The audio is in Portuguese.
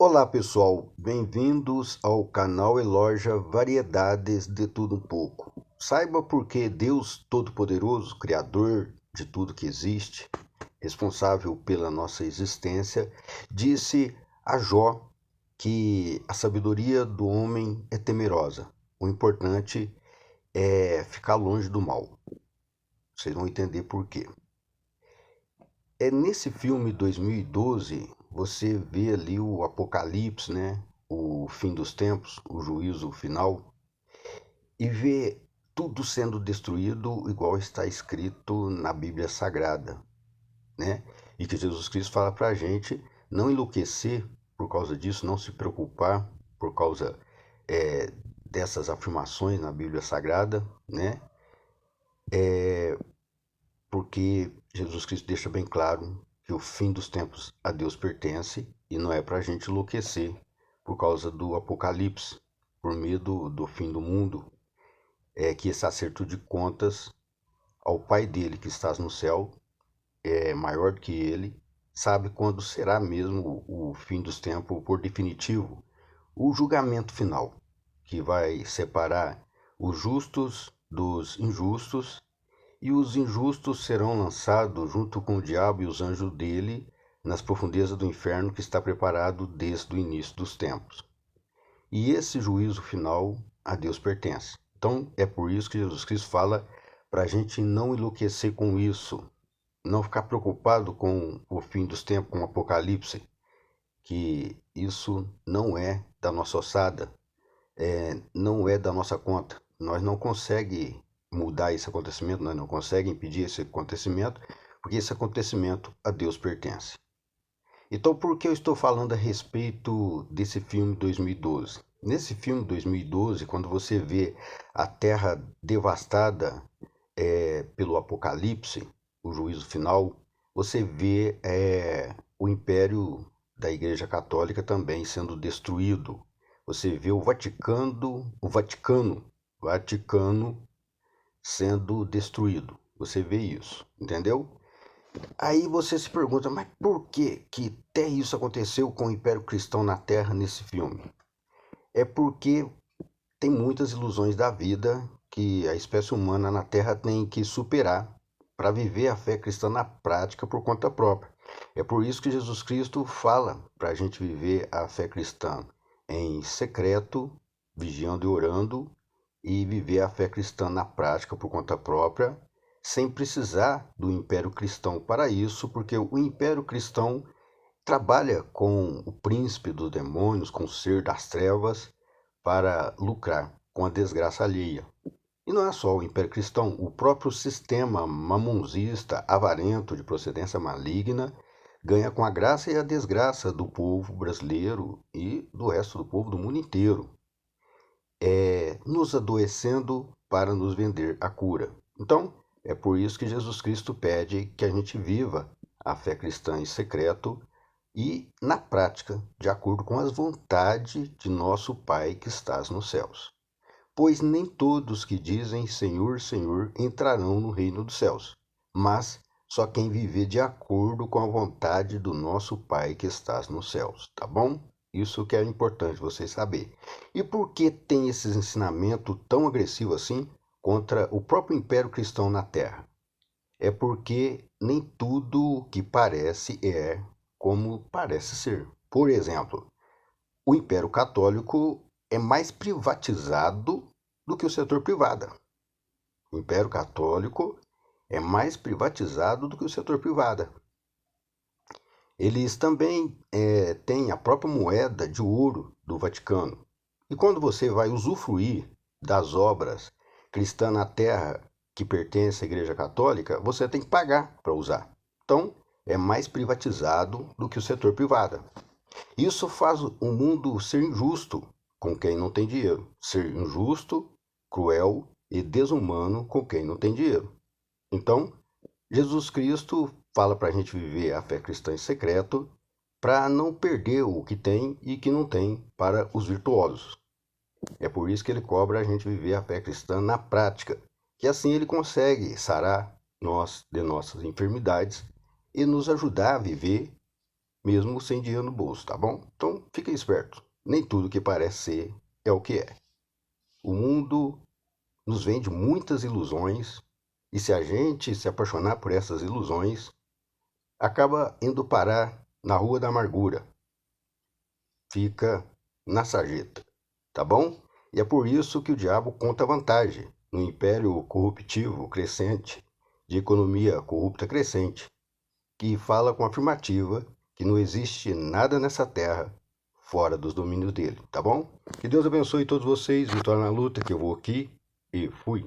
Olá pessoal, bem-vindos ao canal e loja Variedades de Tudo Um Pouco. Saiba por que Deus Todo-Poderoso, Criador de tudo que existe, responsável pela nossa existência, disse a Jó que a sabedoria do homem é temerosa. O importante é ficar longe do mal. Vocês vão entender por quê. É nesse filme 2012, você vê ali o Apocalipse, né? O fim dos tempos, o juízo final, e vê tudo sendo destruído igual está escrito na Bíblia Sagrada, né? E que Jesus Cristo fala para a gente não enlouquecer por causa disso, não se preocupar por causa dessas afirmações na Bíblia Sagrada, né? Porque Jesus Cristo deixa bem claro que o fim dos tempos a Deus pertence e não é para a gente enlouquecer por causa do Apocalipse, por medo do fim do mundo, que esse acerto de contas ao Pai dele que estás no céu, é maior do que ele, sabe quando será mesmo o fim dos tempos por definitivo, o julgamento final, que vai separar os justos dos injustos, e os injustos serão lançados junto com o diabo e os anjos dele nas profundezas do inferno que está preparado desde o início dos tempos. E esse juízo final a Deus pertence. Então é por isso que Jesus Cristo fala para a gente não enlouquecer com isso, não ficar preocupado com o fim dos tempos, com o Apocalipse, que isso não é da nossa ossada, não é da nossa conta. Nós não conseguimos mudar esse acontecimento, nós não conseguimos impedir esse acontecimento, porque esse acontecimento a Deus pertence. Então, por que eu estou falando a respeito desse filme 2012? Nesse filme 2012, quando você vê a terra devastada pelo Apocalipse, o juízo final, você vê o império da Igreja Católica também sendo destruído. Você vê o Vaticano sendo destruído. Você vê isso, entendeu? Aí você se pergunta, mas por que até isso aconteceu com o Império Cristão na Terra nesse filme? É porque tem muitas ilusões da vida que a espécie humana na Terra tem que superar para viver a fé cristã na prática por conta própria. É por isso que Jesus Cristo fala para a gente viver a fé cristã em secreto, vigiando e orando, e viver a fé cristã na prática por conta própria, sem precisar do Império Cristão para isso, porque o Império Cristão trabalha com o príncipe dos demônios, com o ser das trevas, para lucrar com a desgraça alheia. E não é só o Império Cristão, o próprio sistema mamonzista, avarento, de procedência maligna, ganha com a graça e a desgraça do povo brasileiro e do resto do povo do mundo inteiro, nos adoecendo para nos vender a cura. Então, é por isso que Jesus Cristo pede que a gente viva a fé cristã em secreto e na prática, de acordo com as vontades de nosso Pai que estás nos céus. Pois nem todos que dizem Senhor, Senhor entrarão no reino dos céus, mas só quem viver de acordo com a vontade do nosso Pai que estás nos céus, tá bom? Isso que é importante você saber. E por que tem esses ensinamentos tão agressivos assim contra o próprio Império Cristão na Terra? É porque nem tudo que parece é como parece ser. Por exemplo, o Império Católico é mais privatizado do que o setor privado. O Império Católico é mais privatizado do que o setor privado. Eles também têm a própria moeda de ouro do Vaticano. E quando você vai usufruir das obras cristãs na terra que pertence à Igreja Católica, você tem que pagar para usar. Então, é mais privatizado do que o setor privado. Isso faz o mundo ser injusto com quem não tem dinheiro, ser injusto, cruel e desumano com quem não tem dinheiro. Então, Jesus Cristo fala para a gente viver a fé cristã em secreto para não perder o que tem e que não tem para os virtuosos. É por isso que ele cobra a gente viver a fé cristã na prática, que assim ele consegue sarar nós de nossas enfermidades e nos ajudar a viver mesmo sem dinheiro no bolso, tá bom? Então fica esperto. Nem tudo que parece ser é o que é. O mundo nos vende muitas ilusões e se a gente se apaixonar por essas ilusões, acaba indo parar na Rua da Amargura. Fica na sarjeta, tá bom? E é por isso que o diabo conta vantagem no império corruptivo crescente, de economia corrupta crescente, que fala com afirmativa que não existe nada nessa terra fora dos domínios dele, tá bom? Que Deus abençoe todos vocês, vitória na luta, que eu vou aqui e fui.